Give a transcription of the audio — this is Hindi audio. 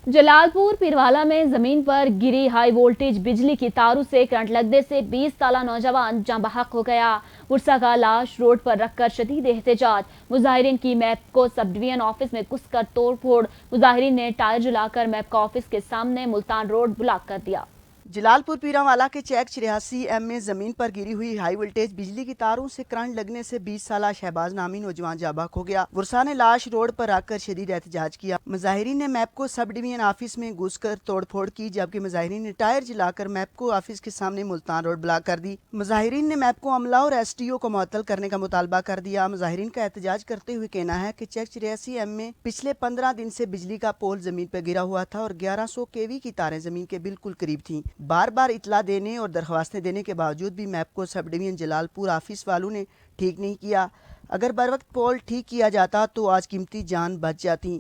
जलालपुर पिरवाला में जमीन पर गिरी हाई वोल्टेज बिजली की तारों से करंट लगने से 20 साला नौजवान जाँ बहक हो गया। मुर्सा का लाश रोड पर रखकर शदीद एहतजाज। मुजाहिरीन की मैप्को सब डिवीजन ऑफिस में घुसकर तोड़फोड़। मुजाहिरीन ने टायर जलाकर मैप्को ऑफिस के सामने मुल्तान रोड ब्लॉक कर दिया। जलालपुर पीरावाला के चेक 83 में जमीन पर गिरी हुई हाई वोल्टेज बिजली की तारों से करंट लगने से 20 साला शहबाज नामी नौजवान जाबाक हो गया। वर्षा ने लाश रोड पर रखकर शदीद एहतजाज किया। मुजाहिरीन ने मैप्को सब डिवीजन ऑफिस में घुसकर तोड़फोड़ की, जबकि मुजाहिरीन ने टायर जलाकर मैप्को ऑफिस के सामने मुल्तान रोड ब्लॉक कर दी। मुजाहिरीन ने मैप्को अमला और STO को मुअत्तल करने का मुतालबा कर दिया। मुजाहिरीन का एहतजाज करते हुए कहना है कि चेक 83 में पिछले 15 दिन से बिजली का पोल जमीन पर गिरा हुआ था और 1100 kV की तारें जमीन के बिल्कुल करीब थीं। बार बार इतला देने और दरख्वास्तें देने के बावजूद भी मैप्को सब डिवीजन जलालपुर ऑफिस वालों ने ठीक नहीं किया। अगर बर वक्त पोल ठीक किया जाता तो आज कीमती जान बच जाती।